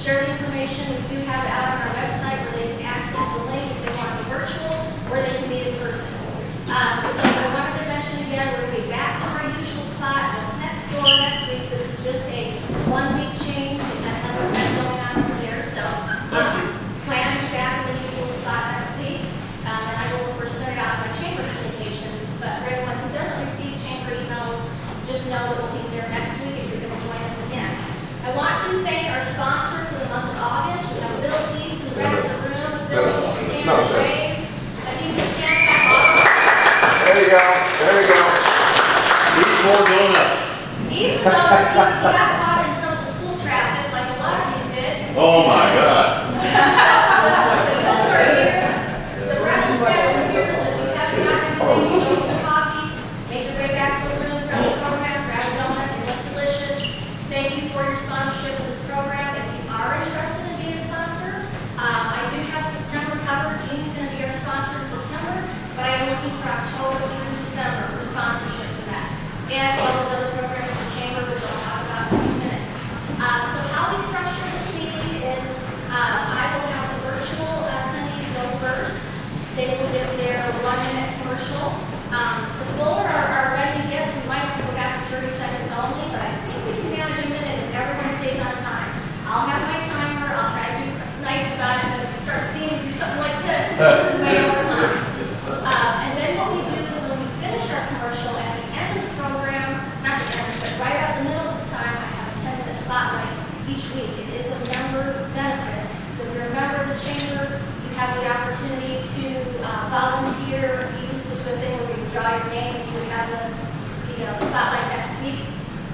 share the information. We do have it out on our website where they can access the link if they want to be virtual or they can meet in person. So I wanted to mention again, we're going to be back to our usual spot just next door next week. This is just a 1-week change. We've got another event going on over there. So plan to be back in the usual spot next week. And I will send it out in my chamber communications. But for everyone who doesn't receive chamber emails, just know that we'll be there next week if you're going to join us again. I want to thank our sponsor for the month of August. We have Bill Peace in the back of the room. Bill, will you stand and wave? And these will stand back off. There you go. There you go. Keep more going up. He's the he got caught in some of the school traffic like a lot of you did. Oh my God. The bills are here. The breakfast snacks are here, so if you haven't gotten anything, you go to the coffee, make your way back to the room, grab a program, grab a donut, and look delicious. Thank you for your sponsorship of this program. If you are interested in being a sponsor, I do have September covered. Jean's going to be our sponsor in September, but I am looking for October through December for sponsorship for that, as well as other programs in the chamber, which I'll talk about in a few minutes. So how we structure this meeting is I will have the virtual attendees go first. They will give their 1-minute commercial. The fuller are ready to get, so we might have to go back to 30 seconds only, but I think we can manage a minute if everyone stays on time. I'll have my timer. I'll try to be nice about it, but if you start seeing me do something like this, way over time. And then what we do is when we finish our commercial at the end of the program, not the end, but right at the middle of the time, I have a 10-minute spotlight each week. It is a member benefit. So if you're a member of the chamber, you have the opportunity to volunteer. We used to do a thing where we would draw your name and you would have the spotlight next week.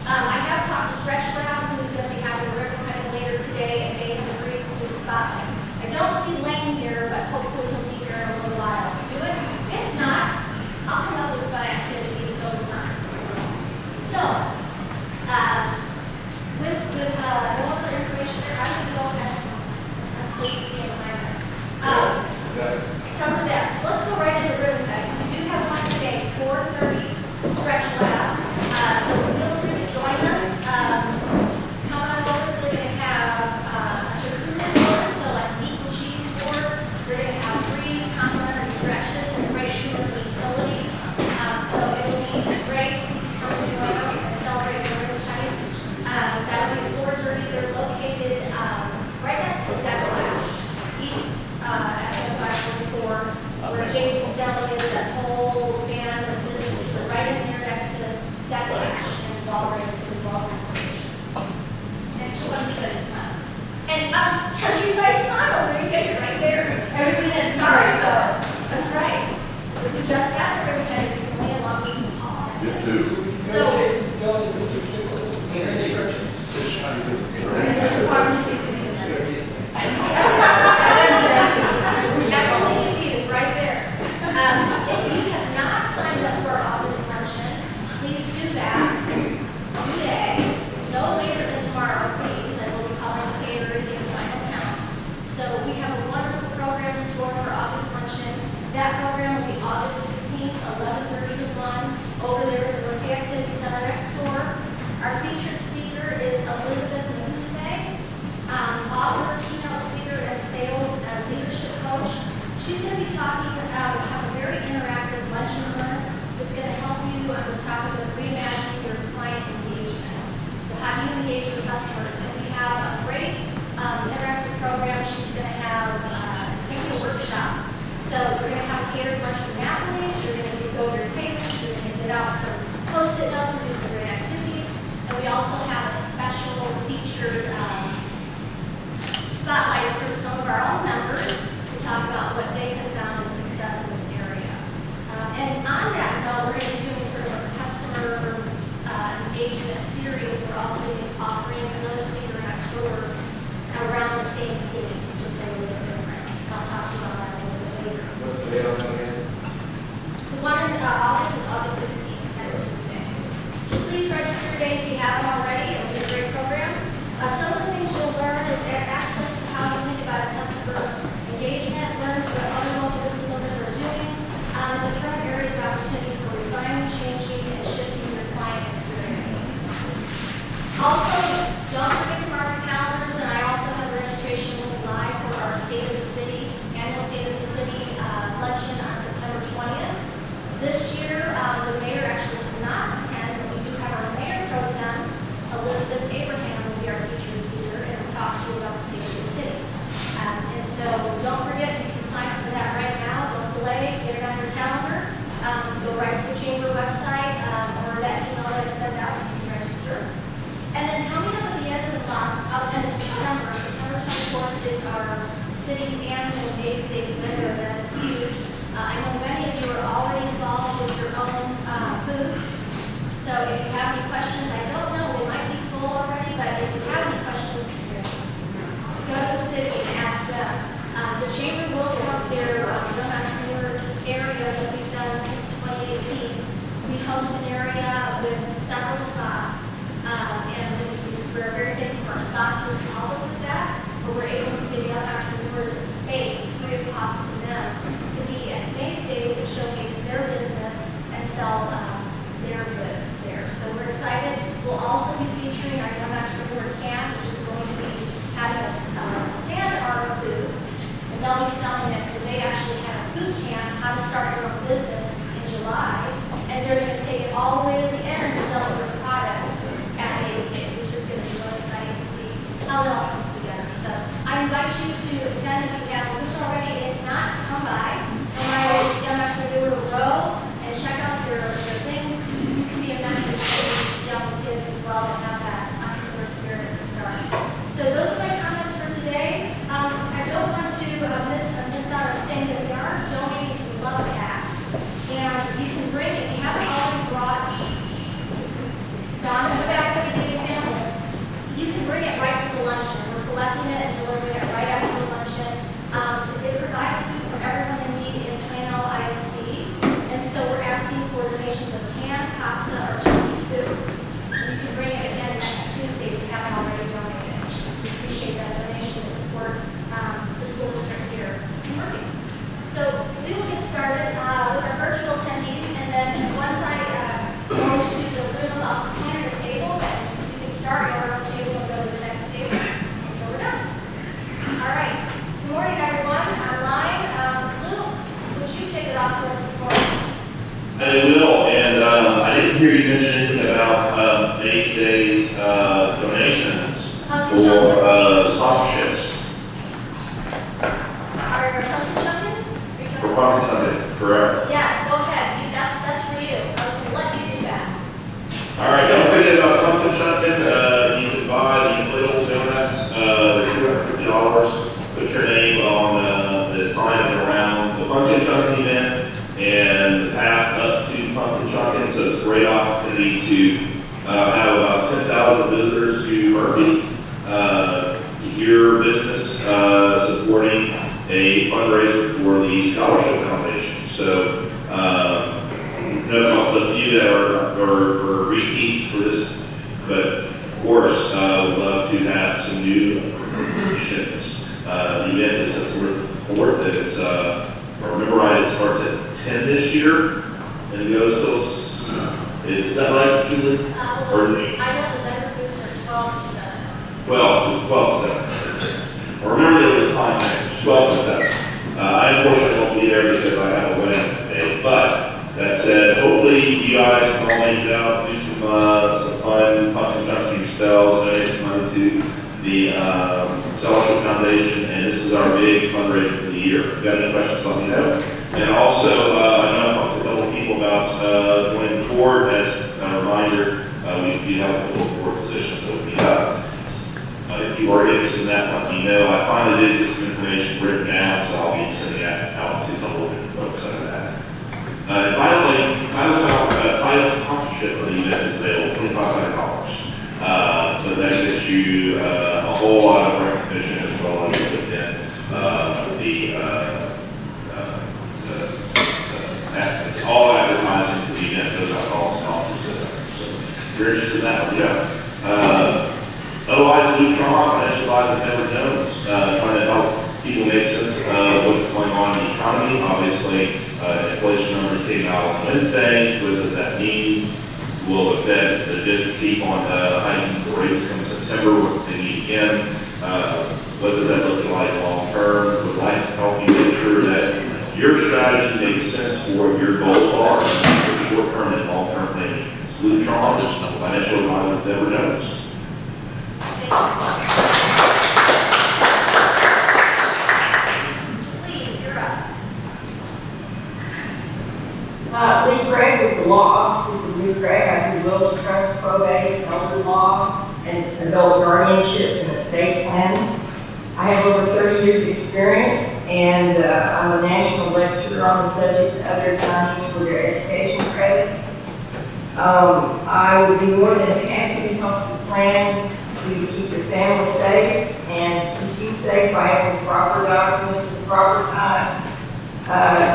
I have talked to Stretch Lab, who's going to be having a ribbon cutting later today, and they have agreed to do the spotlight. I don't see Lane here, but hopefully he'll be here in a little while to do it. If not, I'll come up with a fun activity to fill the time. So, with no other information there, I'm going to go ahead. I'm so used to being in my room. Cover that. So let's go right into ribbon cutting. We do have one today, 4:30 Stretch Lab. So feel free to join us. Come on over. They're going to have a charcuterie board, so like meat and cheese board. They're going to have 3 complimentary stretches and right here in the facility. So it will be great. Please come and join us and celebrate the ribbon cutting. That'll be at 4:30. They're located right next to Decalash, east at 544, where Jason's Deli is. That whole band of businesses are right in there next to Decalash and Walgreens and the Walgreens station. And 200% smiles. And us countryside smiles. There you go. You're right there. Everybody has stars. That's right. We just got the ribbon cutting recently along with Paul. You too. So. Jason's Deli, will you fix us some instructions? Everything you need is right there. If you have not signed up for our August luncheon, please do that today, no later than tomorrow, please. I will be calling the caterer the final count. So we have a wonderful program in store for August luncheon. That program will be August 16th, 11:30 to 1, over there at the Rookie Activity Center next door. Our featured speaker is Elizabeth Mahuse, author, keynote speaker, and sales and leadership coach. She's going to be talking about how a very interactive lunch and learn that's going to help you on the topic of reimagining your client engagement. So how do you engage with customers? And we have a great interactive program. She's going to have, it's going to be a workshop. So you're going to have a catered lunch for Napoli's, you're going to go to your tables, you're going to get out some Post-it notes and do some great activities. And we also have a special featured spotlights from some of our own members to talk about what they have found in success in this area. And on that note, we're going to be doing sort of a customer engagement series. We're also going to be offering another speaker in October around the same theme, just a little bit different. I'll talk about that a little bit later. What's the date on that again? The one in August is August 16th, next Tuesday. So please register today if you haven't already. It'll be a great program. Some of the things you'll learn is access to how to think about customer engagement, learn what other local business owners are doing, determine areas of opportunity for refining, changing, and shifting your client experience. Also, don't forget to mark your calendars, and I also have our city's annual Bay States vendor event. It's huge. I know many of you are already involved with your own booth. So if you have any questions, I don't know, they might be full already, but if you have any questions, go to the city and ask them. The chamber will have their young entrepreneur area that we've done since 2018. We host an area with several spots, and we're very thankful for our sponsors who help us with that, but we're able to give young entrepreneurs a space free of cost to them to be at Mays Days and showcase their business and sell their goods there. So we're excited. We'll also be featuring our Young Entrepreneur Camp, which is going to be having a sand art booth, and they'll be selling it. So they actually have a boot camp, how to start your own business in July, and they're going to take it all the way to the end and sell their product at Mays Days, which is going to be really exciting to see how it all comes together. So I invite you to attend if you have a booth already. If not, come by. And I Young Entrepreneur Row and check out their things. You can be a mentor to these young kids as well and have that entrepreneur spirit to start. So those are my comments for today. I don't want to miss out on saying that we are donating to Love Packs. And you can bring, if you haven't already brought, Don's in the back to give an example. You can bring it right to the luncheon. We're collecting it and delivering it right after the luncheon. It provides food for everyone in need in Plano ISD. And so we're asking for donations of canned pasta or chunky soup. And you can bring it again next Tuesday if you haven't already donated. We appreciate that donation to support the school district here in Murphy. So we will get started with our virtual attendees, and then once I go to the room, I'll just point at the table, and you can start your own table and go to the next table until we're done. All right. Good morning, everyone. Online. Luke, would you kick it off for us this morning? I will, and I didn't hear you mention anything about Mays Days donations for sponsorships. Are you pumpkin jumping? For Pumpkin Sunday, correct? Yes, go ahead. That's for you. I was going to let you do that. All right, don't forget about Pumpkin Sunday. You can buy the inflatable donuts, they're $250. Put your name on the sign around the Pumpkin Chunking event and the path up to Pumpkin Chunking. So it's a great opportunity to have about 10,000 visitors to Murphy. Your business supporting a fundraiser for the Scholarship Foundation. So, notice also a few that are repeats for this, but of course, we'd love to have some new additions. The event is worth it. It's, if I remember right, it starts at 10 this year, and it goes till, is that right, Julie? I know the vendor booths are 12 to 7. 12 to 7. I remember there was a time range, 12 to 7. I unfortunately won't be there because I have a wedding today, but that said, hopefully you guys can all make it out, do some fun pumpkin chunking spells, donate some money to the Scholarship Foundation, and this is our big fundraiser for the year. If you got any questions, let me know. And also, I know I talked to a couple people about joining the board. As a reminder, we do have a couple of board positions that we have. If you are interested in that, let me know. I finally did get some information written down, so I'll be sending that out to a couple of folks on that. And finally, title sponsorship for the event is available, $2,500. So that gets you a whole lot of recognition as well as within all advertising for the event, those are all sponsors. So if you're interested in that, let me know. Otherwise, Luke Trump, Financial Advisor Never Jones, trying to help people make sense of what's going on in the economy. Obviously, inflation numbers came out on Wednesday. What does that mean? Will the Fed just keep on hiking the rates come September? What they need again? What does that look like long term? Would like to help you make sure that your strategy makes sense for what your goals are, and short term and long term planning. Luke Trump, Financial Advisor Never Jones. Lee, you're up. Lee Craig with the law office. This is Lee Craig. I do wills, trusts, probate, elder law, and adult guardianships and estate planning. I have over 30 years' experience, and I'm a national lecturer on the subject to other counties for their education credits. I would be more than happy to help you plan to keep your family safe and keep you safe by having proper documents at the proper time.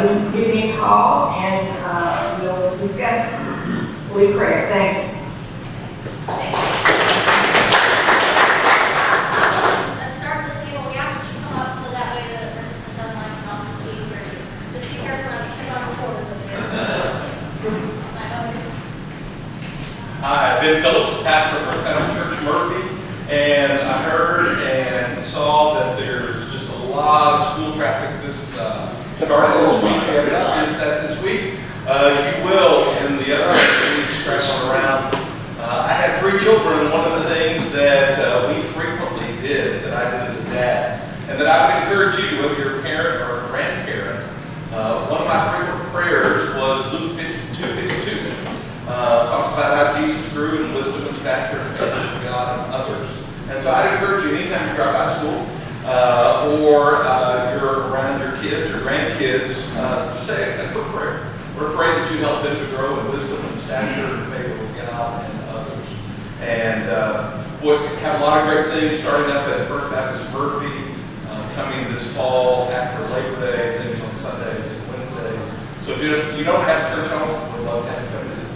Just give me a call and we'll discuss it. Lee Craig, thank you. Let's start this table. We ask that you come up so that way the participants online can also see you. Just be careful not to trip on the corners of here. Hi, Ben Phillips, pastor of First Baptist Church Murphy, and I heard and saw that there's just a lot of school traffic this started this week. We have experienced that this week. You will in the other weeks traveling around. I have 3 children. One of the things that we frequently did, that I did as a dad, and that I would encourage you, whether you're a parent or a grandparent, one of my frequent prayers was Luke 2:52. Talks about how Jesus grew in wisdom and stature and faith with God and others. And so I'd encourage you, anytime you drive by school, or you're around your kids or grandkids, just say a quick prayer. We're praying that you help them to grow in wisdom and stature and favor with God and others. And we have a lot of great things starting up at First Baptist Murphy, coming this fall after Labor Day, things on Sundays and Wednesdays. So if you don't have church home, we'd love to have you come visit.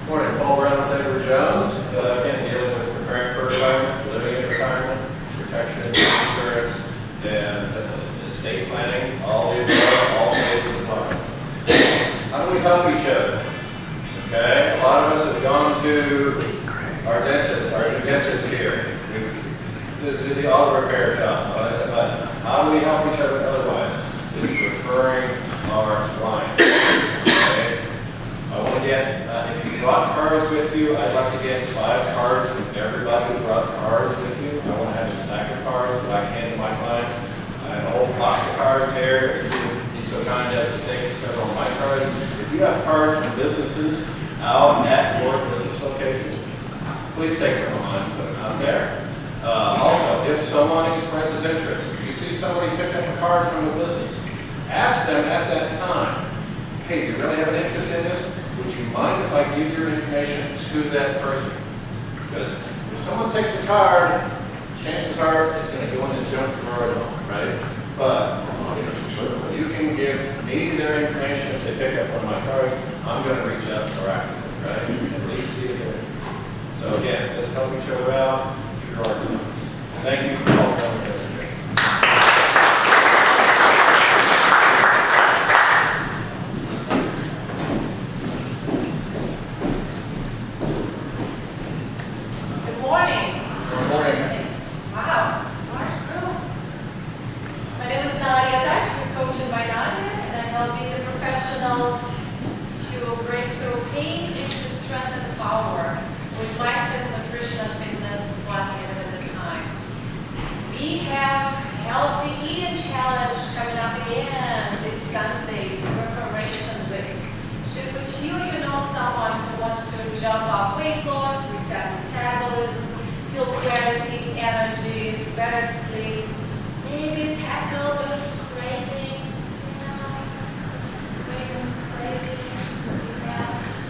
Morning, Paul Brown, David Jones. Again, dealing with preparing for retirement, living in retirement, protection, insurance, and estate planning, all the above, all phases of life. How do we help each other? Okay, a lot of us have gone to our dentist, our new dentist here. We've visited the auto repair shop. But I said, but how do we help each other otherwise? It's referring our clients. Okay? I want to get, if you brought cards with you, I'd like to get 5 cards from everybody who brought cards with you. I want to have a stack of cards that I can hand to my clients. I have a whole box of cards here. If you would be so kind as to take several of my cards. If you have cards from businesses out at your business location, please take some of mine and put them out there. Also, if someone expresses interest, if you see somebody pick up a card from a business, ask them at that time, hey, do you really have an interest in this? Would you mind if I give your information to that person? Because if someone takes a card, chances are it's going to go in the junk drawer at home, right? But you can give me their information if they pick up one of my cards. I'm going to reach out proactively, right? At least see it there. So again, let's help each other out. Thank you for all coming here today. Good morning. Good morning. Wow, large group. My name is Nadia Dutch, with Coaching by Nadia, and I help busy professionals to break through pain into strength and power with mindset, nutrition, and fitness, one minute at a time. We have Healthy Eating Challenge coming up again this Sunday, preparation week. So if you know someone who wants to jump off weight loss, reset metabolism, feel clarity, energy, better sleep, maybe tackle those cravings,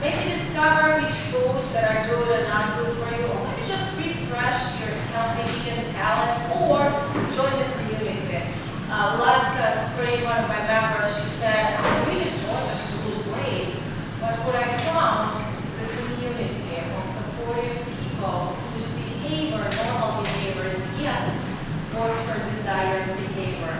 maybe discover which foods that are good and not good for you, or maybe just refresh your healthy eating palate, or join the community. Last spring, one of my members, she said, I really enjoy just to lose weight, but what I found is the community of supportive people whose behavior, normal behavior, is yet was her desired behavior.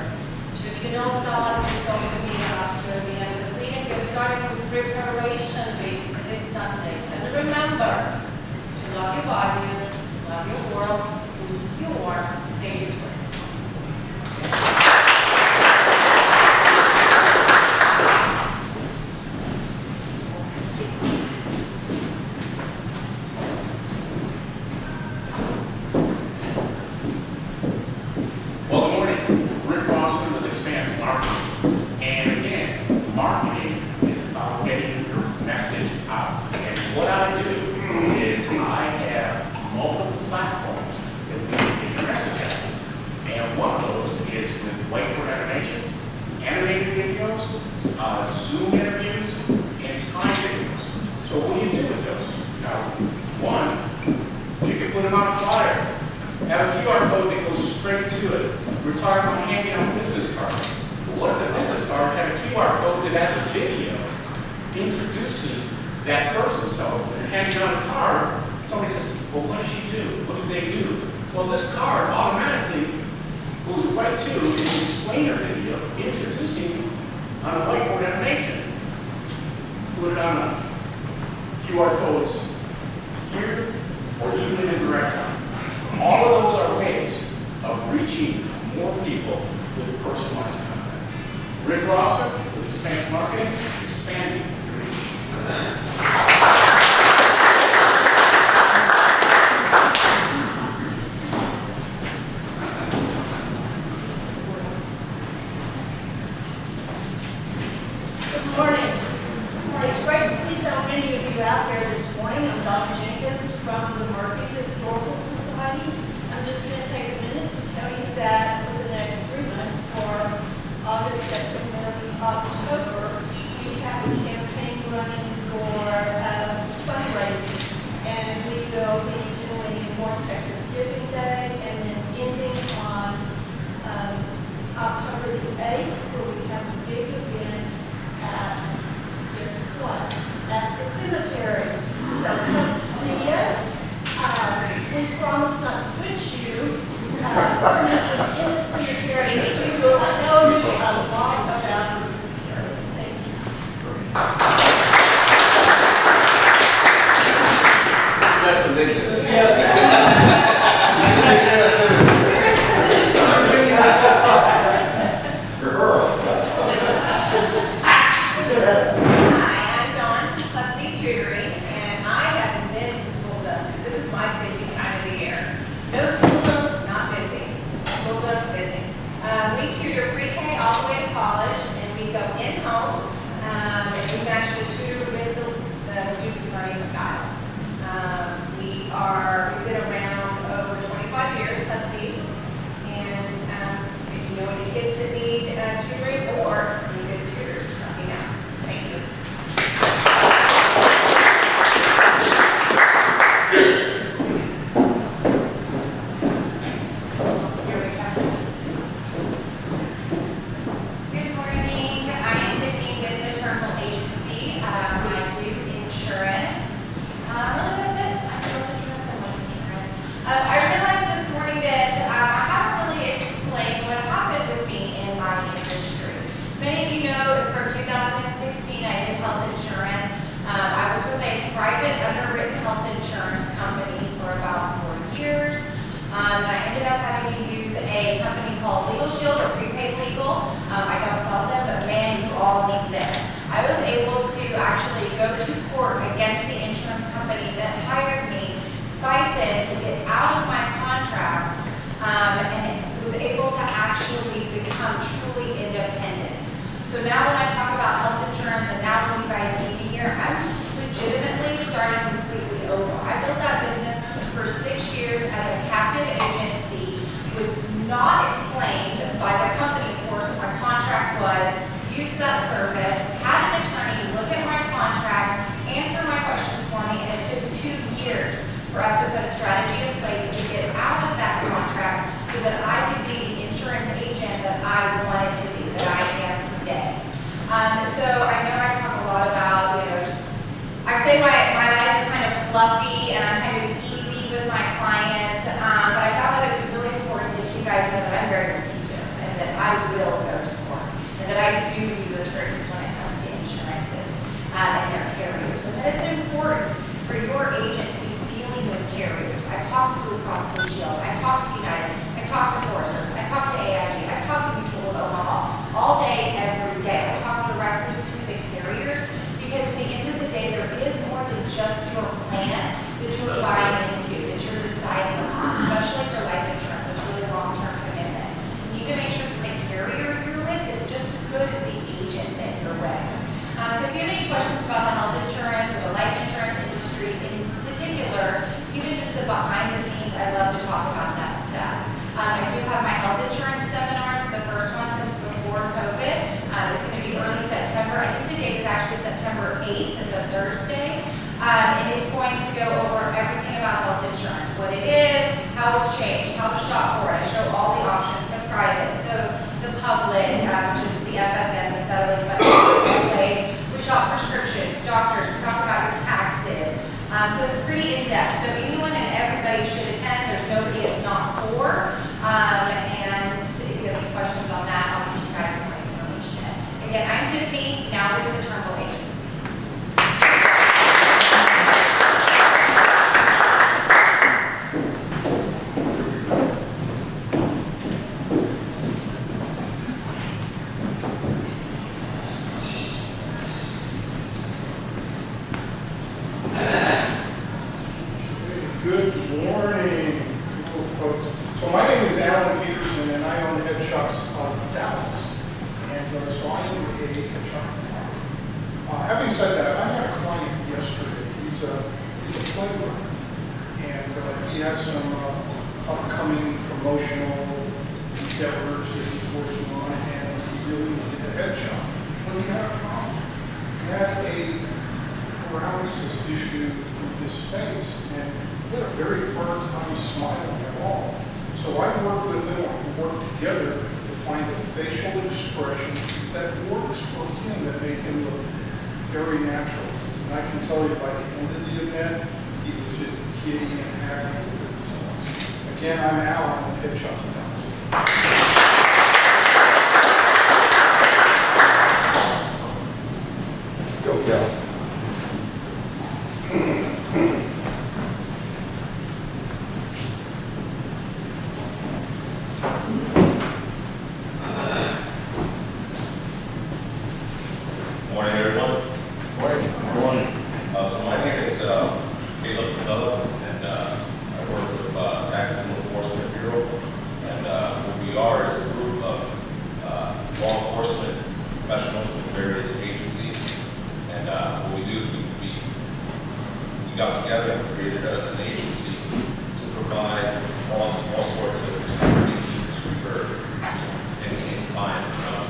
So if you know someone who's going to be after the end of this meeting, we're starting with preparation week this Sunday. And remember to love your body, love your world, with your daily twist. what I do is I have multiple platforms that we can get your message out. And one of those is with whiteboard animations, animated videos, Zoom interviews, and slide videos. So what do you do with those? Now, one, you can put them on a flyer. Have a QR code that goes straight to it. We're talking about handing out business cards. But what if the business card had a QR code that has a video introducing that person? So when you're handing out a card, somebody says, well, what does she do? What do they do? Well, this card automatically goes right to an explainer video introducing on a whiteboard animation. Put it on a QR codes here or even in direct time. All of those are ways of reaching more people with personalized content. Rick Rosser with Expand Marketing, expanding your reach. Good morning. It's great to see so many of you out there this morning. I'm Dr. Jenkins from the Murphy Historical Society. I'm just going to take a minute to tell you that for the next 3 months, for August, September, October, we have a campaign running for fundraising. And we will be doing Warren Texas Giving Day and then ending on October the 8th, where we have a big event at, guess what, at the cemetery. So come see us. We promise not to put you in the cemetery. We will tell you a lot about the cemetery. Thank you. That's the big thing. Hi, I'm Dawn from Club C Tutoring, and I have missed the school zone because this is my busy time of the year. No school zones, not busy. School zones, busy. We tutor pre-K all the way to college, and we go in-home, and we actually tutor with the students' learning style. We've been around over 25 years, Club C, and if you know any kids that need tutoring or any good tutors, let me know. Thank you. Good morning. I am Tiffany with the Turnbull Agency. I do insurance. Really, that's it. I do insurance. I love insurance. I realized this morning that I haven't really explained what happened with me in my industry. Many of you know from 2016 I did health insurance. I was with a private underwritten health insurance company for about 4 years. And I ended up having to use a company called Legal Shield or Prepaid Legal. I don't sell them, but man, you all need them. I was able to actually go to court against the insurance company that hired me, fight them to get out of my contract, and was able to actually become truly independent. So now when I talk about health insurance and now when you guys see me here, I'm legitimately starting completely over. I built that business for 6 years as a captive agency. It was not explained by the company, of course, what my contract was, used that service, had an attorney look at my contract, answer my questions for me, and it took 2 years for us to put a strategy in place to get out of that contract so that I could be the insurance agent that I wanted to be, that I am today. So I know I talk a lot about, just, I say my life is kind of fluffy and I'm kind of easy with my clients, but I found that it was really important that you guys know that I'm very litigious and that I will go to court and that I do use attorneys when it comes to insurances and their carriers. And that it's important for your agent to be dealing with carriers. I talk to Blue Cross Blue Shield, I talk to United, I talk to Foresters, I talk to AIG, I talk to Mutual of Omaha all day, every day. I talk directly to the carriers because at the end of the day, there is more than just your plan. So it's pretty in-depth. So anyone and everybody should attend. There's nobody it's not for. And if you have any questions on that, I'll give you guys more information. Again, I'm Tiffany, now with the Turnbull Agency. Good morning, beautiful folks. So my name is Alan Peterson, and I own Head Shops out of Dallas. And so I am a head shop photographer. Having said that, I had a client yesterday. He's a playwright, and he has some upcoming promotional endeavors that he's working on, and he really needed a head shop. But he had a problem. He had a paralysis issue in his face, and he had a very hard time smiling at all. So I worked with him, we worked together to find a facial expression that works for him, that made him look very natural. And I can tell you by the end of the event, he was just giddy and happy with the results. Again, I'm Alan with Head Shops Dallas. Go, Cal. Morning, everyone. Morning. So my name is Caleb Pavella, and I work with Tactical Enforcement Bureau. And what we are is a group of law enforcement professionals from various agencies. And what we do is we got together and created an agency to provide all sorts of security needs for any kind from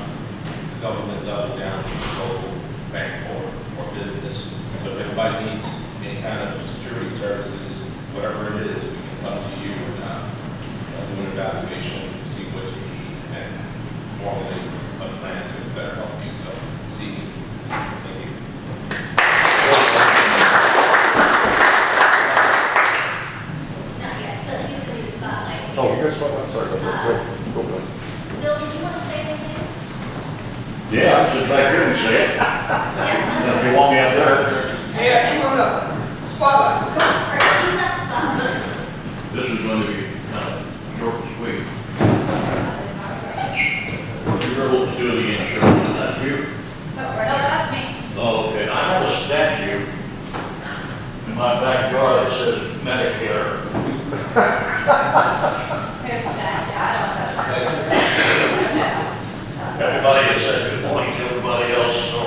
government level down to local bank or business. So if anybody needs any kind of security services, whatever it is, we can come to you and do an evaluation, see what you need, and formulate a plan to better help you. So, see you. Thank you. Not yet, Phil, he's gonna be the spotlight. Oh, you guys want that? Sorry, go ahead. Bill, did you want to say anything? Yeah, I can sit back here and say it. Yeah. If you want me up there, Hey, come on up. Spotlight, come on. All right, he's not the spotlight. this is going to be kind of short and sweet. You're able to do the insurance, is that you? No, that's me. Oh, okay. I have a statue in my backyard that says Medicare. There's that. I don't know. Everybody has said good morning to everybody else, so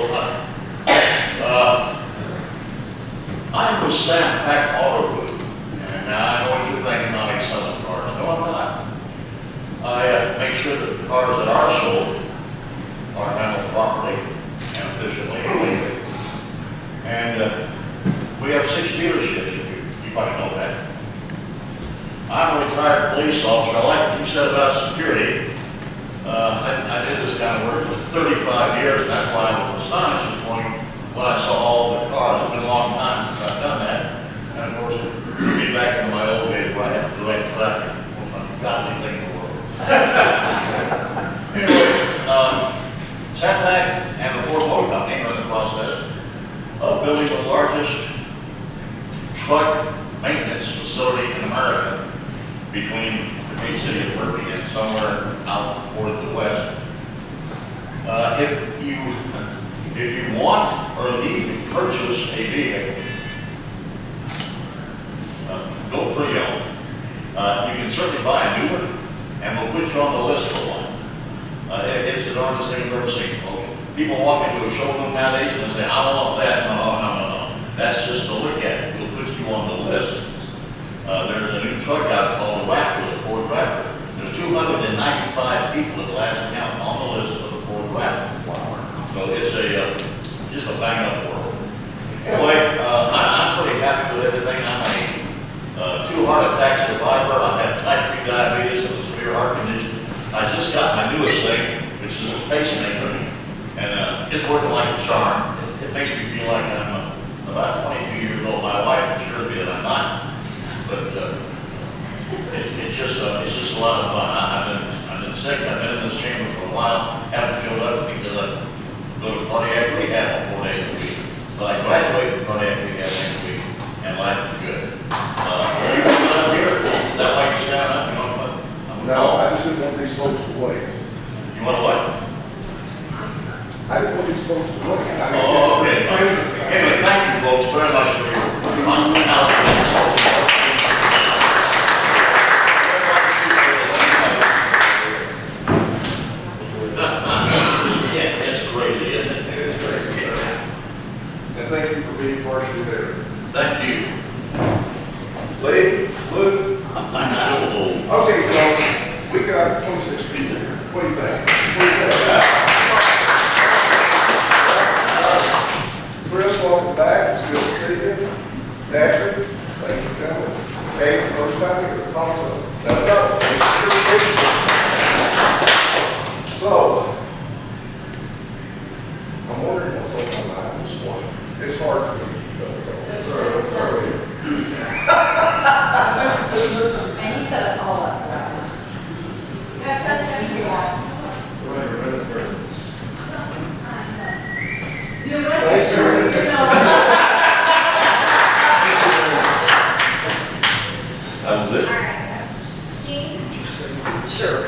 I'm with Sam Pack Auto Group, and I know what you're thinking, I'm selling cars. No, I'm not. I make sure that the cars that are sold are handled properly and efficiently and legally. And we have 6 dealerships, you probably know that. I'm a retired police officer. I like what you said about security. I did this kind of work for 35 years, and that's why I was astonished this morning when I saw all the cars. It's been a long time since I've done that. And of course, it took me back into my old days where I had to direct traffic. It was a godly thing in the world. Anyway, Satpac and the Ford Motor Company are in the process of building the largest truck maintenance facility in America between the main city of Murphy and somewhere out toward the west. If you want or need to purchase a vehicle, go pre-owned. You can certainly buy a new one, and we'll put you on the list for one. It's the darndest thing I've ever seen, folks. People walk into a showroom nowadays and say, I want that. No. That's just to look at it. We'll put you on the list. There's a new truck out called the Raptor, the Ford Raptor. There's 295 people at last count on the list of the Ford Raptor. So it's just a bang up world. Anyway, I'm pretty happy with everything I made. 2 heart attack survivor. I have type 2 diabetes and a severe heart condition. I just got my newest thing, which is a pacemaker, and it's working like a charm. It makes me feel like Thank you. Lee, Luke. I'm so old. Okay, so we got 26 people here. What do you think? Chris, welcome back. It's good to see you. Patrick, thank you for coming. Hey, first time here. Also, so, I'm wondering what's on my mind this morning. It's hard for me to keep up. And you set us all up for that one. That's easy one. You're right. Thanks, sir. I'm good. All right. Jean? Sure.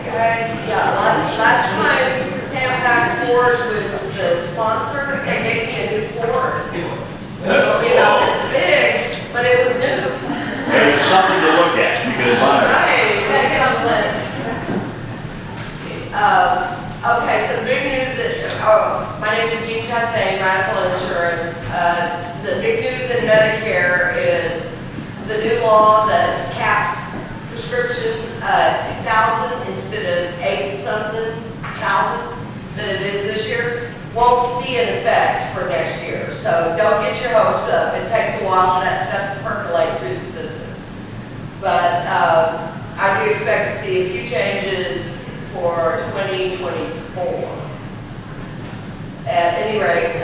Guys, yeah, last time Sam Pack Ford was the sponsor, they gave me a new Ford. It's big, but it was new. There's something to look at. You can admire. You Right. gotta get on the list. Okay, so the big news my name is Jean Chastain, Radical Insurance. The big news in Medicare is the new law that caps prescription, 2,000 instead of 8-something thousand that it is this year, won't be in effect for next year. So don't get your hopes up. It takes a while for that stuff to percolate through the system. But I do expect to see a few changes for 2024. At any rate,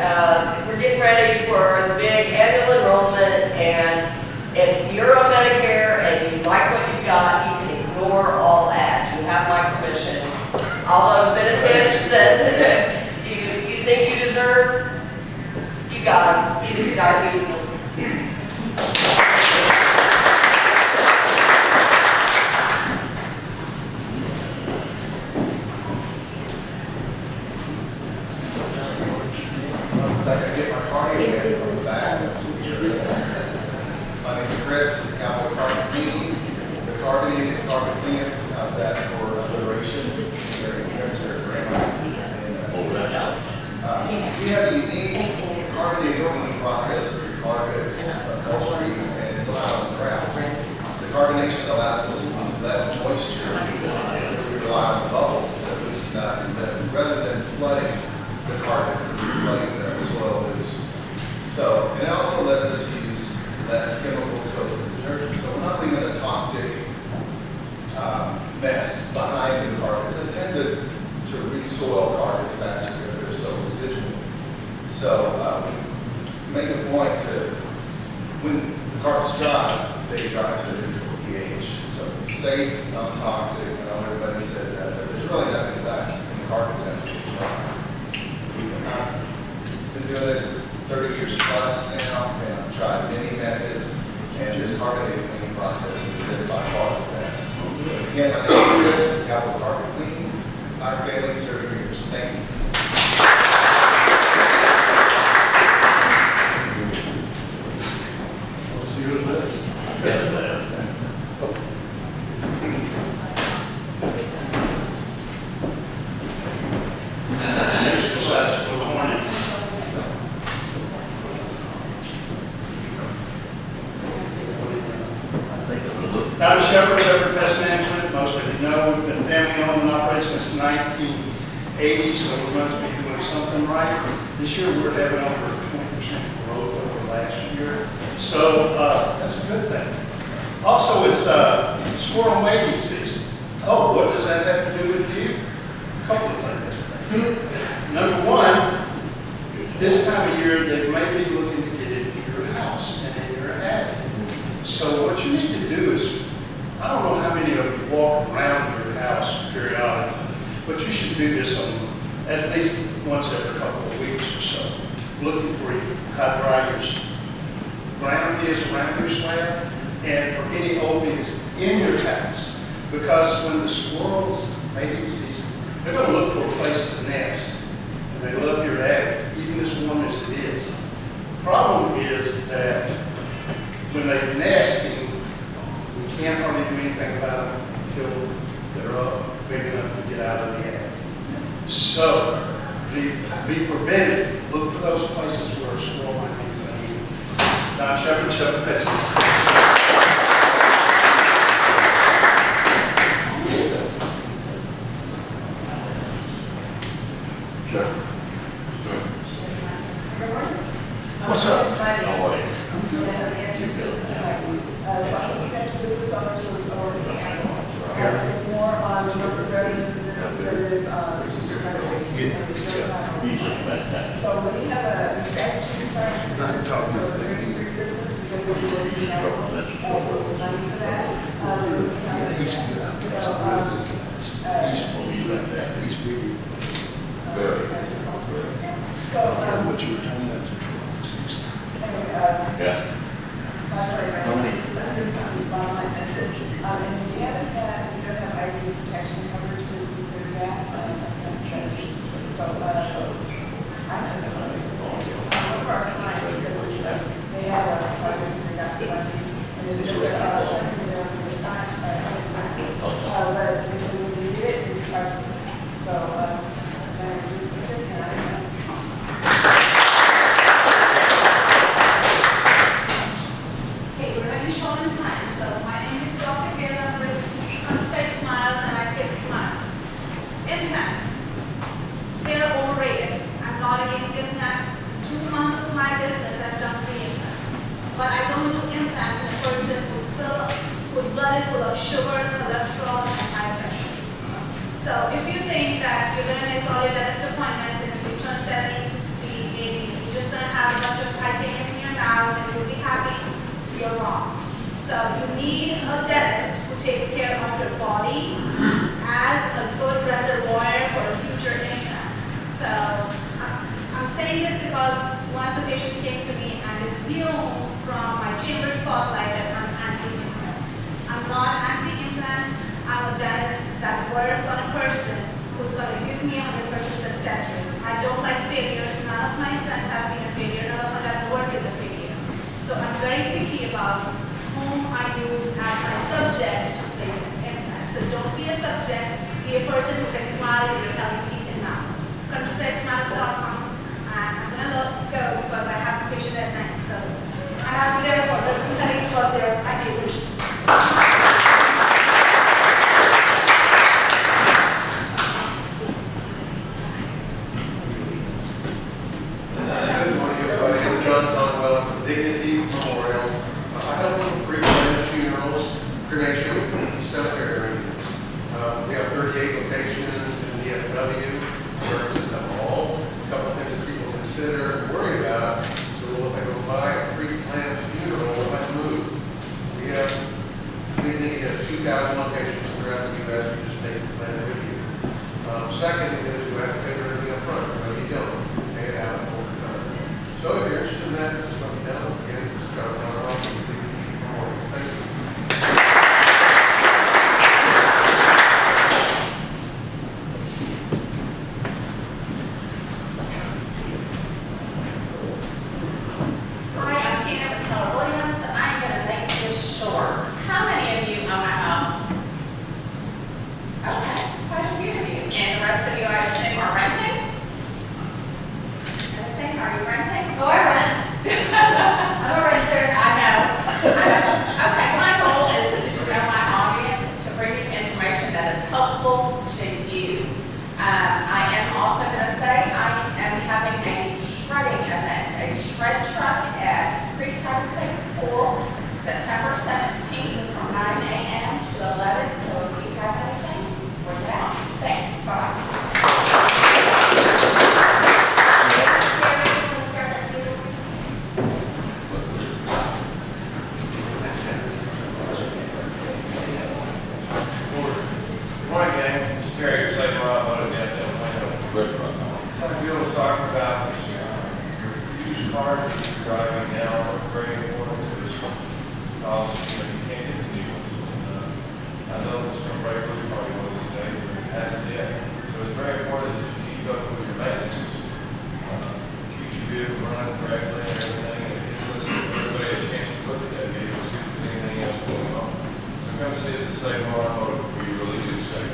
we're getting ready for the big annual enrollment, and if you're on Medicare and you like what you've got, you can ignore all that. You have my permission. All those benefits that you think you deserve, you got them. You just start using them. So I can get my cardio in from the back. My name is Chris with Cowboy Carpet Cleaning. The carpeting and carpet cleaning, how's that for alliteration? Very good, sir. Very much. We have a unique carpeting cleaning process for your carpets, upholsteries, and tile on the ground. The carbonation allows us to use less moisture because we rely on the bubbles to loosen up, and rather than flooding the carpets and letting the soil loose. So, and it also lets us use less chemical soaps and detergents. So we're not leaving a toxic mess behind in the carpets that tend to re-soil carpets faster because they're so residual. So we make a point to, when the carpet's dry, they dry to a neutral pH. So it's safe, non-toxic, I know everybody says that, but there's really nothing left in the carpets after they dry. I've been doing this 30 years plus now, and I've tried many methods, and this carbonated cleaning process has been by far the best. Again, my name is Chris with Cowboy Carpet Cleaning. Our family 30 years. Thank you. Let's see who's next. Exercise for the morning. Dr. Shepherd, Shepherd Pest Management, most of you know, we've been family owned and operated since 1980, so we must be doing something right. This year, we're having over 20% growth over last year, so that's a good thing. Also, it's squirrel mating season. Oh, what does that have to do with you? A couple of things. Number one, this time of year, they may be looking to get into your house and in your attic. So what you need to do is, I don't know how many of you walk around your house periodically, but you should do this on at least once every couple of weeks or so, looking for how dry your ground is around your slab and for any openings in your house. Because when the squirrels mating season, they're going to look for a place to nest, and they love your attic, even as warm as it is. The problem is that when they're nesting, we can't hardly do anything about them until they're up big enough to So, be preventive, look for those places where a squirrel might be. Don Shepherd, Shepherd Pest Control. What's up? How are you? Business owners or it's more on the revenue business than it is just kind of so when you have a strategy plan, so very big business, you're going to be looking at what's the money for that. So, What you were telling that to trucks. anyway, Yeah. and if you haven't had, you don't have ID protection coverage, please consider that. So, I don't know. One of our clients said was, they had a project and they got the money, and they said that, it's not expensive. But they said when you get it, it's priceless. So, and it's particular. Hey, we're running short on time, so my name is Dr. Gayla with Countryside Smiles and I Fix Smiles. Implants, they're overrated. I'm not against implants. 2 months of my business, I've done 3 implants. But I don't do implants in a person whose blood is full of sugar, cholesterol, and high pressure. So if you think that you're going to miss all your dentist appointments and you turn 70, 60, 80, you're just going to have a bunch of titanium in your mouth and you'll be happy, you're wrong. So you need a dentist who takes care of your body as a good reservoir for a future implant. So I'm saying this because one of the patients came to me and assumed from my chamber spotlight that I'm anti-implants. I'm not anti-implants. I'm a dentist that works on a person who's going to give me 100% success rate. I don't like failures. None of my implants have been a failure. None of my dental work is a failure. So I'm very picky about whom I use as my subject to place an implant. So don't be a subject, be a person who can smile with your healthy teeth and mouth. CountrysideSmiles.com, and I'm going to go because I have a patient at night. So I have to get a report. Let me tell you because they're my neighbors. Good morning, everybody. I'm John Conwell from Dignity Memorial. I help with pre-planned funerals, cremation, cemetery. We have 38 locations in DFW, services them all. A couple of things that people consider and worry about. So if I go buy a pre-planned funeral, what might move? We have, Dignity has 2,000 locations throughout the U.S. You just take the plan with you. Second is you have to pay for everything up front. No, you don't. Pay it out over time. So if you're interested in that, just let me know. Again, just try to know off. Thank you. Hi, I'm Tina McKellar Williams. I'm going to make this short. How many of you own a home? Okay, quite a few of you. And the rest of you, I assume, are renting? Anything? Are you renting? Oh, I rent. I'm a renter. I know. Okay, my goal is to get to know my audience, to bring you information that is helpful to you. I am also going to say I am having a shredding event, a shred truck at Creekside Estates Pool, September 17th from 9 a.m. to 11. So if you have anything, we're down. Thanks. Bye. Good morning, gang. It's Terry, your state automotive downtown Plano. What we were talking about is your used cars that you're driving now are very important to this because you can't get the new ones. And, I know it's going to break really probably one of these days, but it hasn't yet. So it's very important that you keep up with your maintenance. Keeps your vehicle running correctly and everything. And it gives everybody a chance to look at that vehicle, see if there's anything else going on. So come see us at State Automotive. We really do save.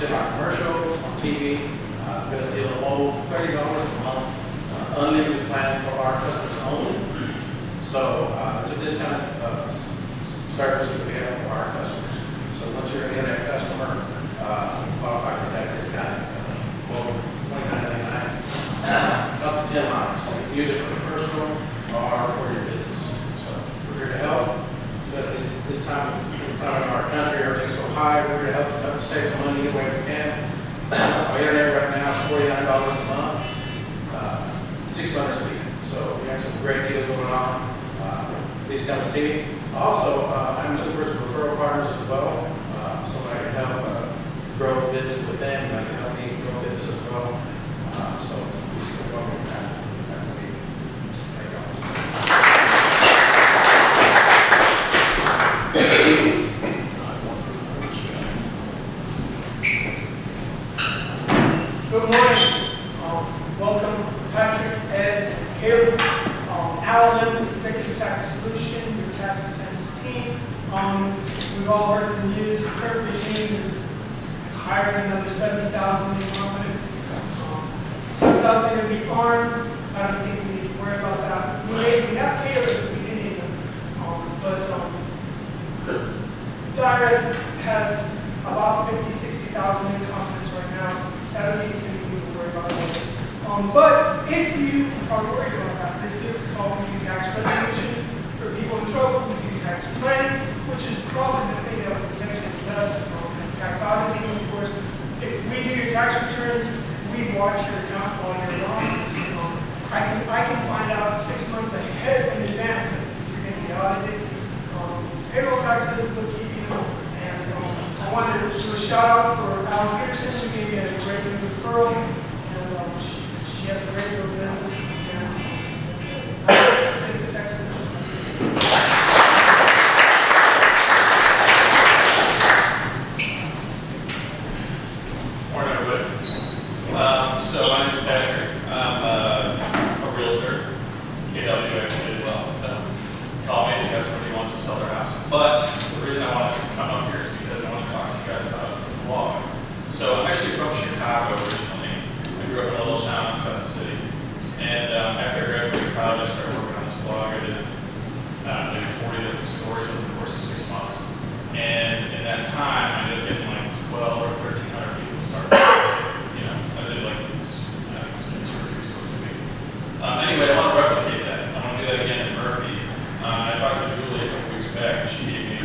see our commercials on TV. Best deal of all, $30 a month, unlimited plan for our customers only. So it's a discounted service that we have for our customers. So once you're an internet customer, you qualify for that discount. Well, $29.99, up to 10 miles. So you can use it for personal or for your business. So we're here to help, especially this time in our country, everything's so high. We're here to help to save some money any way we can. Our internet right now is $49 a month, 600 speed. So we have some great deals going on. Please come and see me. Also, I'm looking for some referral partners as well. Somebody can help grow the business with them, and I can help me grow business as well. So please come forward and have a meeting. Thank you. Good morning. Welcome, Patrick, Ed, and Caleb. Alan, Executive Tax Solution, your tax defense team. We've all heard the news. The current regime is hiring another 70,000 new confidence. 7,000 are going to be armed. I don't think we need to worry about that. We have Caleb at the beginning, but the IRS has about 50,000, 60,000 in confidence right now. I don't think it's anything to worry about. But if you are worried about that, there's this called community tax resolution for people in trouble, community tax planning, which is probably the thing that will protect us from tax auditing. Of course, if we do your tax returns, we watch your account while you're gone. I can find out 6 months ahead in advance if you're going to be audited. Payroll taxes, bookkeeping, and I wanted to do a shout out for Alan Peterson, who gave me a great referral. She has a great deal of business, and I think it's excellent. Morning, everybody. So my name is Patrick. I'm a realtor, KW actually as well. So call me if you got somebody who wants to sell their house. But the reason I wanted to come up here is because I want to talk to you guys about the law. So I'm actually from Chicago originally. I grew up in a little town inside the city. And after I graduated college, I started working on this blog. I did maybe 40 different stories over the course of 6 months. And in that time, I ended up getting like 12 or 1,300 people to start. I did like 2 or 3 stories a week. Anyway, I want to replicate that. I want to do that again in Murphy. I talked to Julie a couple weeks back, and she gave me,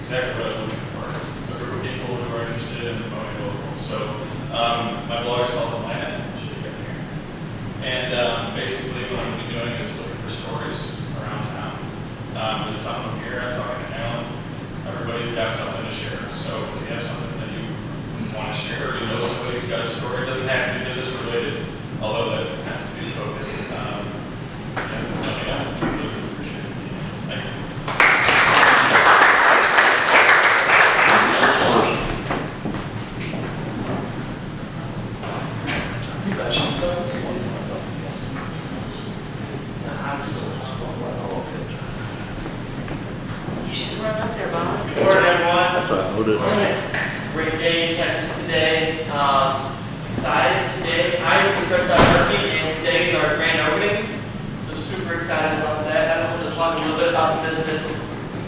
exactly what I was looking for. A group of people who are interested in promoting local. So my blog is called The Planet. And basically what I'm going to be doing is looking for stories around town. With the time I'm here, I'm talking to Alan. Everybody's got something to share. So if you have something that you want to share, or you know somebody who's got a story, it doesn't have to be business related, although that has to be the focus. Let me know. Really appreciate it. Thank you. You should run up there, Bob. Good morning, everyone. Great day in Texas today. Excited today. I'm Stretch Murphy, and today is our grand opening. So super excited about that. I just want to talk a little bit about the business.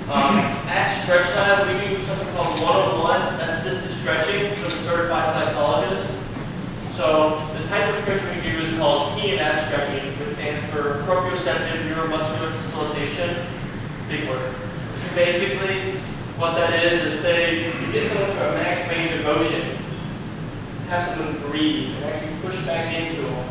At Stretch Lab, we do something called 101 assisted stretching with a certified flexologist. So the type of stretching we do is called PNF stretching, which stands for proprioceptive neuromuscular facilitation. Big word. Basically, what that is say you get someone to a max range of motion, have someone breathe, and actually push back into them.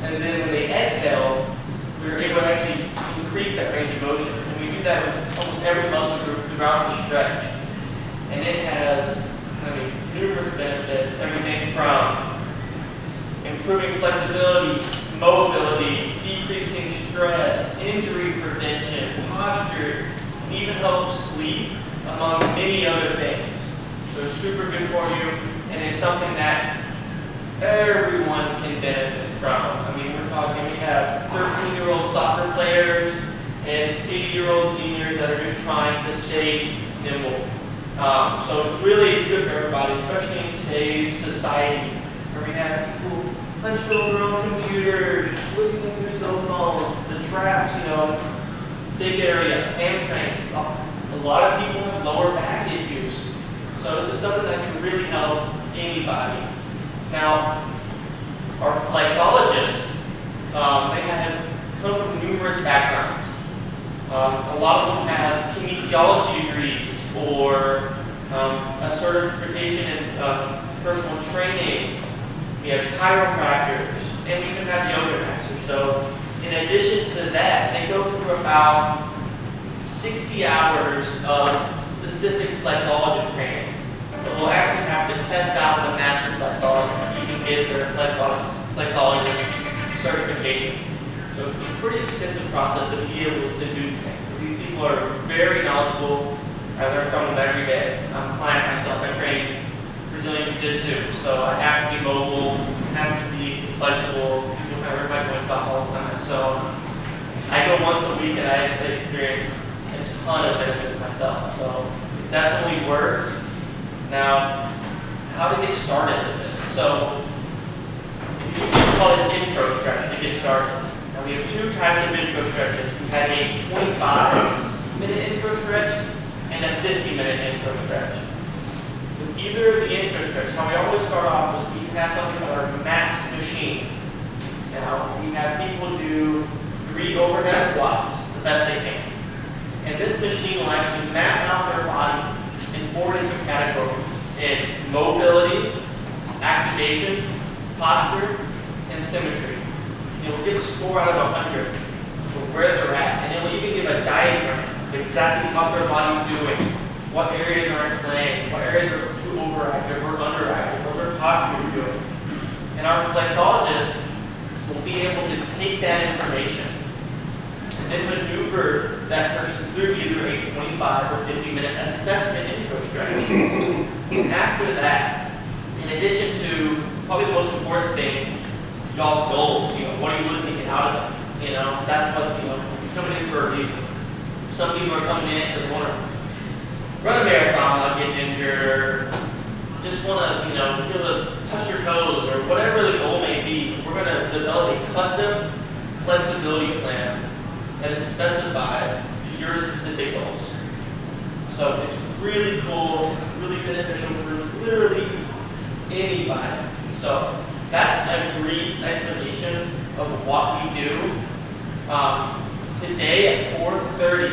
And then when they exhale, we're able to actually increase that range of motion. And we do that with almost every muscle group throughout the stretch. And it has numerous benefits, everything from improving flexibility, mobility, decreasing stress, injury prevention, posture, and even helps sleep, among many other things. So it's super good for you, and it's something that everyone can benefit from. We're talking, we have 13-year-old soccer players and 80-year-old seniors that are just trying to stay nimble. So really it's good for everybody, especially in today's society, where we have people hunched over on computers, looking at their cell phones, the traps, big area, hamstrings. A lot of people have lower back issues. So this is something that can really help anybody. Now, our flexologists, they have come from numerous backgrounds. A lot of them have kinesiology degrees or a certification in personal training. We have chiropractors, and we even have yoga masters. So in addition to that, they go through about 60 hours of specific flexologist training. So they'll actually have to test out the master flexologist to even get their flexologist certification. So it's a pretty extensive process to be able to do these things. So these people are very knowledgeable. I learn from them every day. I'm a client myself. I train Brazilian Jiu-Jitsu, so I have to be mobile, have to be flexible. People try to rip my joints off all the time. So I go once a week and I've experienced a ton of benefits myself. So it definitely works. Now, how to get started with this? So we call it an intro stretch to get started. Now we have two types of intro stretches. We have a 25-minute intro stretch and a 50-minute intro stretch. With either of the intro stretches, how we always start off is we have something called our MAX machine. Now we have people do 3 overhead squats the best they can. And this machine will actually map out their body in 4 different categories: in mobility, activation, posture, and symmetry. It will give a score out of 100 for where they're at, and it will even give a diagram of exactly what their body's doing, what areas are inflamed, what areas are too overactive or underactive, what their posture is doing. And our flexologist will be able to take that information and then maneuver that person through either a 25 or 50-minute assessment intro stretch. And after that, in addition to probably the most important thing, y'all's goals, what are you looking to get out of it? That's what, coming in for a reason. Some people are coming in because they want to run a marathon without getting injured, or just want to, be able to touch your toes, or whatever the goal may be. We're going to develop a custom flexibility plan that is specified to your specific goals. So it's really cool, it's really beneficial for literally anybody. So that's a brief explanation of what we do. Today at 4:30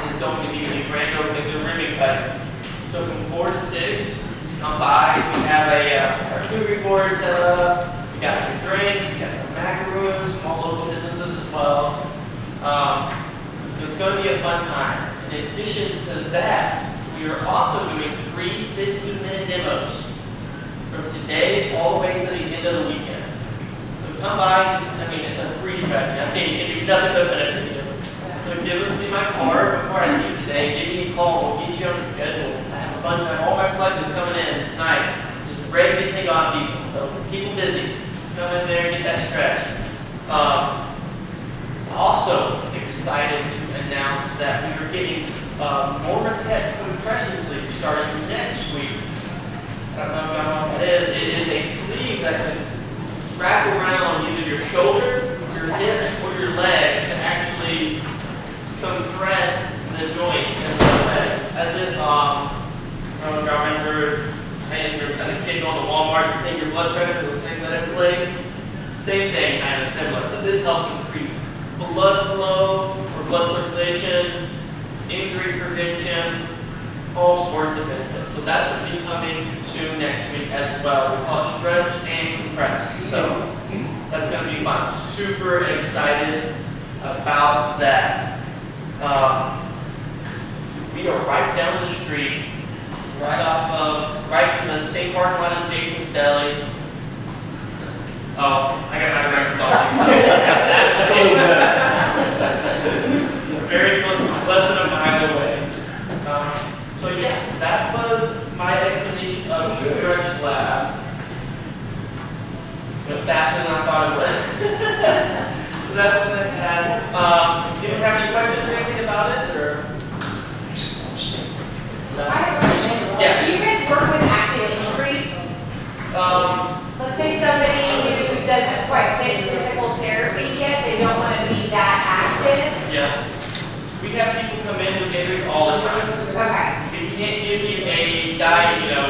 is going to be the grand opening of the ribbon cutting. So from 4 to 6, come by. We have a charcuterie board set up. We got some drinks. We got some macaroons from all local businesses as well. It's going to be a fun time. In addition to that, we are also doing free 15-minute demos from today all the way to the end of the weekend. So come by. It's a free stretch. It can do nothing but benefit you. So give us my card before I leave today. Give me a call. We'll get you on the schedule. I have a bunch of all my flexes coming in tonight, just ready to take on people. So keep them busy. Come in there and get that stretch. Also excited to announce that we are getting Normatec compression sleeve starting next week. I don't know if y'all know what that is. It is a sleeve that can wrap around either your shoulders, your hips, or your legs to actually compress the joint as if, I don't know if y'all remember as a kid going to Walmart and take your blood pressure, those things that I played. Same thing, kind of similar, but this helps increase blood flow or blood circulation, injury prevention, all sorts of benefits. So that's going to be coming soon next week as well. We call it stretch and compress. So that's going to be fun. Super excited about that. We are right down the street, right in the same parking lot as Jason's Deli. Oh, I got my records all very close, less than a mile away. So yeah, that was my explanation of Stretch Lab. Faster than I thought it would. So that's what I had. Does anyone have any questions or anything about it? Or? No? Do you guys work with active injuries?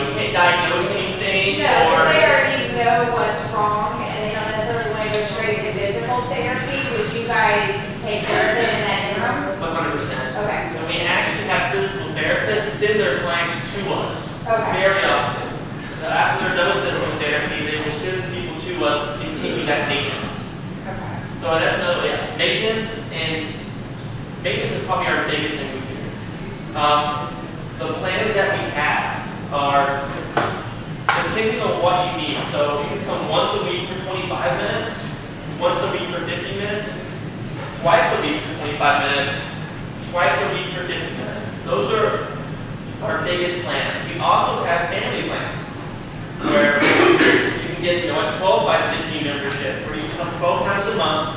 you can't diagnose anything No, or. they already know what's wrong, and they don't necessarily want to go straight to physical therapy. Would you guys take care of it in that interim? 100%. Okay. And we actually have physical therapists send their clients to us. Okay. Very often. So after they're done with physical therapy, they will send people to us to continue that maintenance. Okay. So that's another, yeah, maintenance is probably our biggest thing we do. The plans that we have are depending on what you need. So you can come once a week for 25 minutes, once a week for 50 minutes, twice a week for 25 minutes, twice a week for 50 minutes. Those are our biggest plans. We also have family plans where you can get a 12 by 50 membership where you come 12 times a month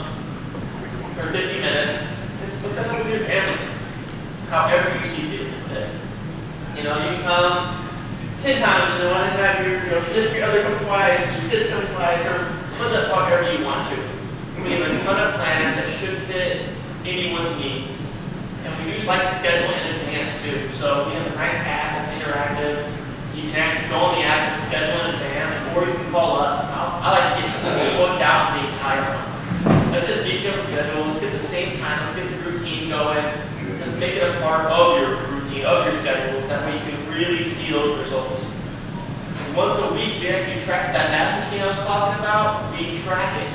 for 50 minutes and split that up with your family, however you see fit. You know, you can come 10 times and then one time if your other come twice, your kids come twice, or split that however you want to. We have a ton of plans that should fit anyone's needs. And we usually like to schedule in advance too. So we have a nice app that's interactive. You can actually go on the app and schedule in advance, or you can call us. I like to get booked out for the entire month. Let's just get you on the schedule. Let's get the same time. Let's get the routine going. Let's make it a part of your routine, of your schedule. That way you can really see those results. And once a week, we actually track that math machine I was talking about. We track it.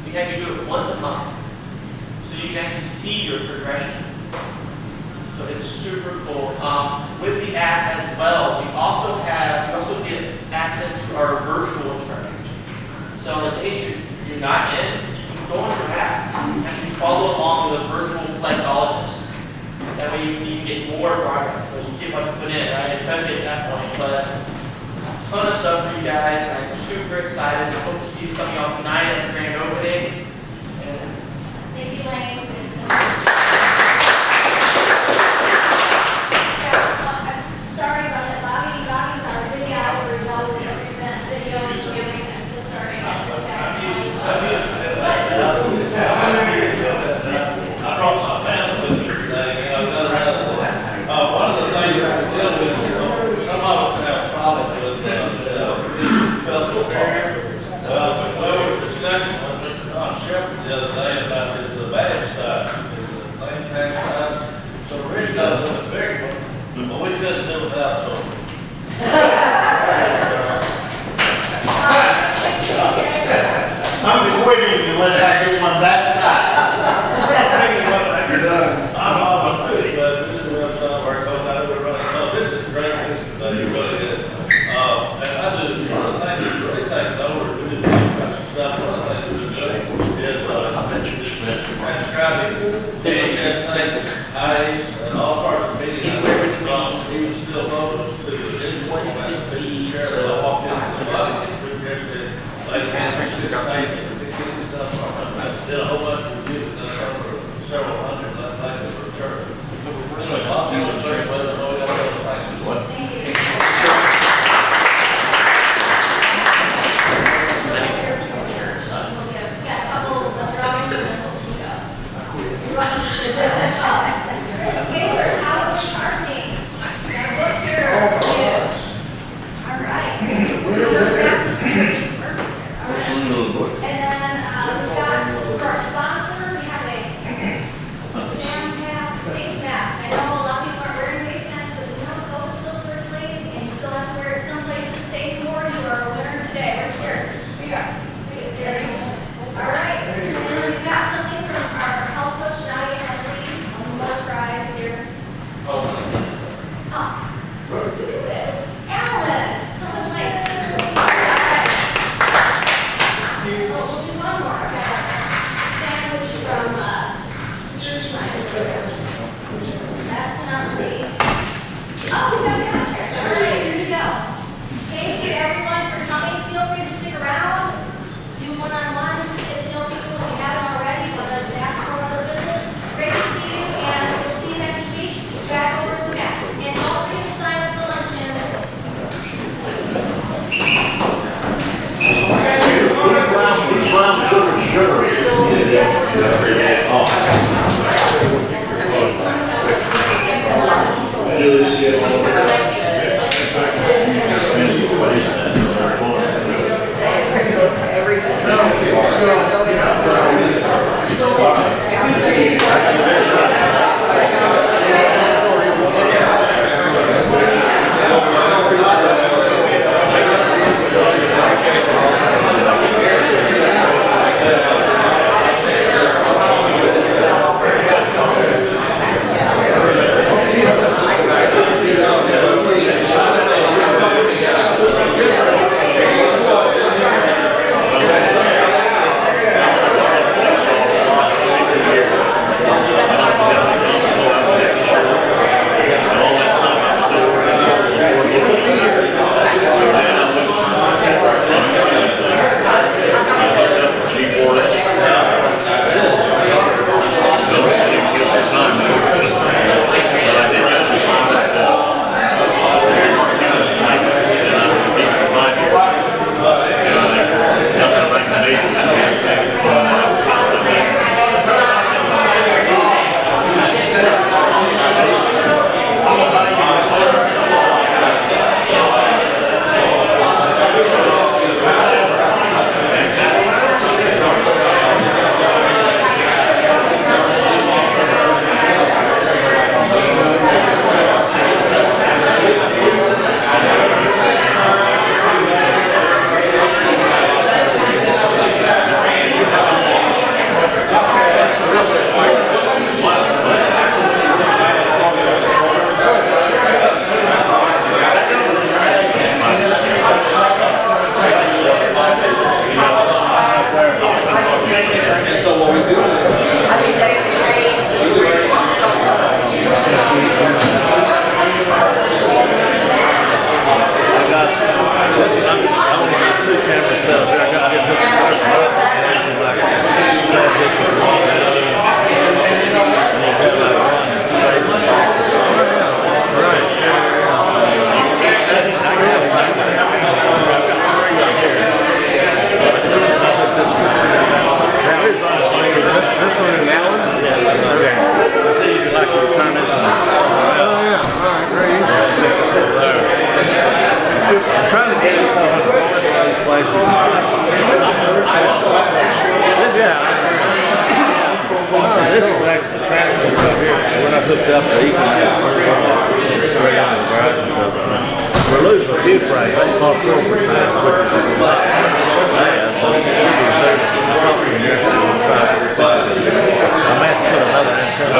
We have you do it once a month. So you can actually see your progression. So it's super cool. With the app as well, we also get access to our virtual instructors. So in case you're not in, you can go on your app and you follow along with a virtual flexologist. That way you can get more progress. So you get what you put in, right? Especially at that point. But a ton of stuff for you guys, and I'm super excited. I hope to see some of y'all tonight at the grand opening. Thank you, Lane. Sorry about that, Bobby's our videographer, he's always in every event, video and giving, I'm so sorry. I brought my family with me today, and I've got one of the things that we deal with, some of us have problems with physical therapy. There was a discussion with Mr. Don Shepherd the other day about his bad side, his lane tax side. So the reason I was a big one, but we couldn't do without some. I'm quitting unless I get one backside. You're done. I'm almost ready, but we do have some of our code out of running. So this is great, but it really is. And I do, one of the things that's really taken over, we do bunch of stuff, one of the things we do is, transcribing VHS tapes, IDs, and all sorts of media, from even still photos to this point, we share that I walked into the body, they can't reach this page, did a whole bunch of reviews, done several hundred, like this for church. Anyway, I'll do this first, but I know we got other things to do. Thank you. Got a couple of drawings and then we'll go. Chris Taylor, how was parking? Got a book here. All right. First Baptist Church. Perfect. All right. And then we've got, for our sponsor, we have a Sam Cap face mask. I know a lot of people aren't wearing face masks, but we know COVID's still circulating and you still have to wear it some places. Save more, you are a winner today. Where's Jared? Here you go. There you go. All right. And then we've got something from our health coach, Nadia Henry, on the prize here. Oh. Look at it. Alan, coming late. All right. We'll do one more. I've got a sandwich from Church Minds. Last but not least. Oh, we got a contract. All right, here you go. Thank you everyone for coming. Feel free to stick around. Do one-on-ones, get to know people if you haven't already, want to ask for other business. Great to see you, and we'll see you next week. Back over to the back. And don't forget to sign up for luncheon. Sugar. places. This is actually the transfer up here. When I hooked up the Equinox, straight on the garage and stuff. We're losing a few frames, 8.4%, which is a lot. I meant to put another antenna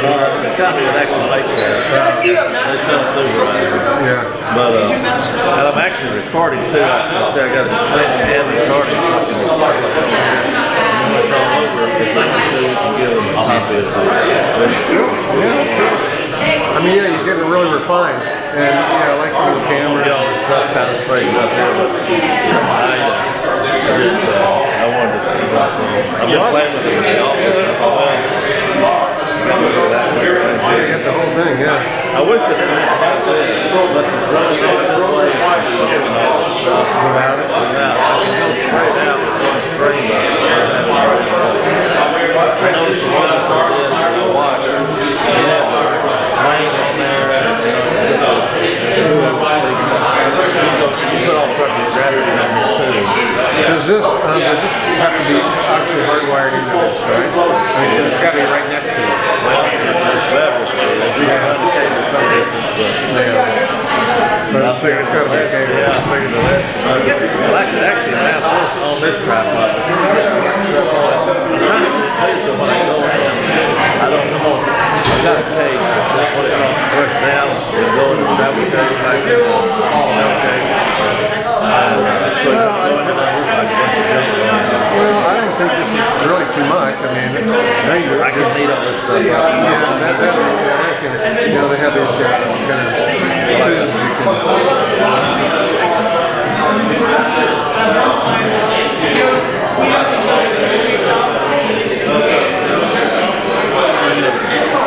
on the company that actually makes that. They sell Fluorizer. Yeah. But, and I'm actually recording too. I got a display and recording. I mean, yeah, you're getting really refined, and yeah, I like the new camera. Get all this stuff kind of straightened up here, but I wanted to see what's on. I've been playing with it in the office. You get the whole thing, yeah. I wish I didn't have to have this, but the running on this way, without it, I can go straight out with one string. I noticed one of the did I watched, he had the lane on there, you put all sorts of gravity on this too. Does this have to be actually hardwired into this, right? I mean, it's got to be right next to it. Well, it's better if you have a cable some distance, but I figure it's got to be a cable. Yeah, I figured the rest. Well, I could actually have this on this tripod. So when I go in, I don't know. I got a cage. That's what it costs to brush down and go into the travel cage back in the cage. Well, I don't think this is really too much. I mean, I can need all this stuff. Yeah, that can, you know, they have these kind of tubes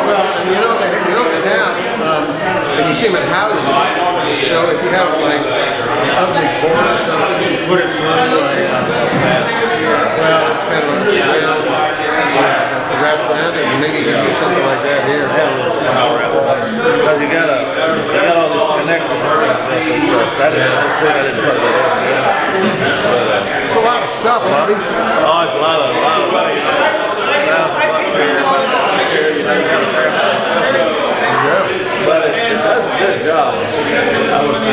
Well, and you know what they have, and you see them at houses, so if you have like ugly board or something, you put it through well, it's kind of it wraps around it, and maybe you can do something like that here. Because you got all this connected It's a lot of stuff, Bobby. Oh, it's a lot of money. But it does a good job. That's what we do.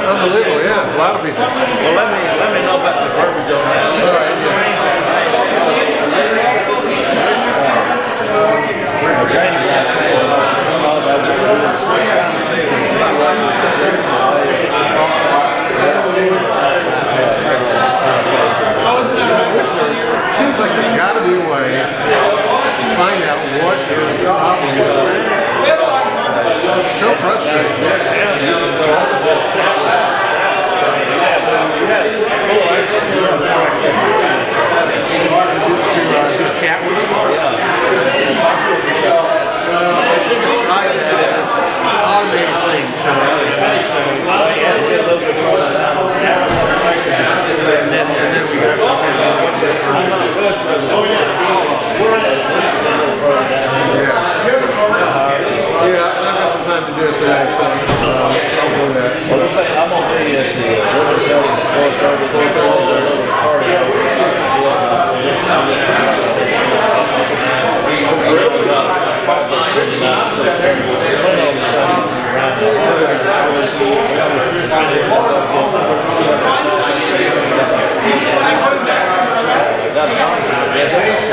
Unbelievable, yeah, a lot of people. Well, let me know about the verbiage on that. All right, yeah. Seems like there's got to be a way to find out what is the problem. It's so frustrating.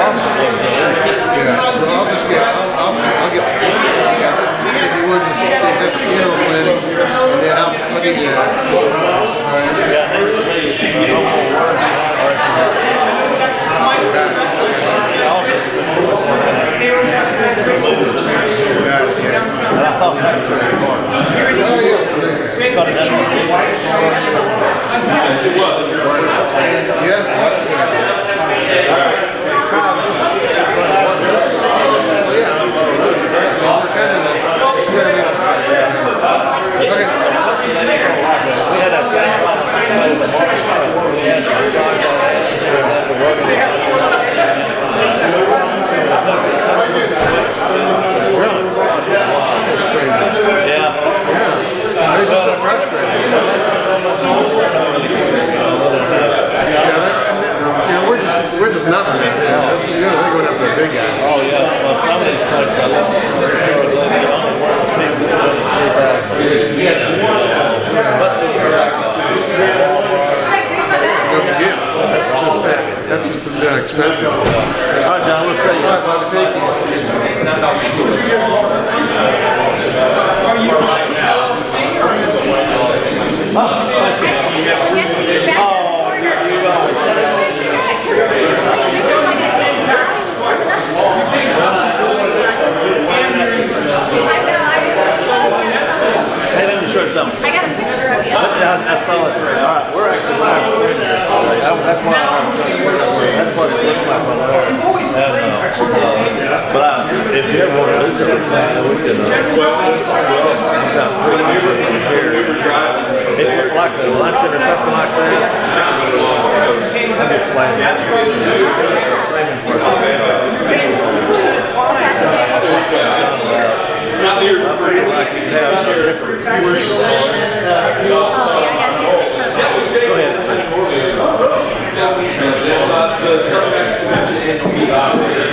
I'll just get, I'll get, if you would, just see if that's piano planning, and then I'll give you that. All right. We're just nothing. You know, they're going after the big guys. Oh, yeah. Well, some of these places I love, they only work with people that live in 3,000. That's just expensive. All right, John, let's say. All right, bud, thank you. Hey, let me show you something. I got a picture of you. I saw it. All right, we're actually live. That's why that's what it looks like on there. But if you ever want to do something like that, we can. We've got 3 years here. If it's like a luncheon or something like that, I'm just playing. Not here. I feel like you have different. Go ahead.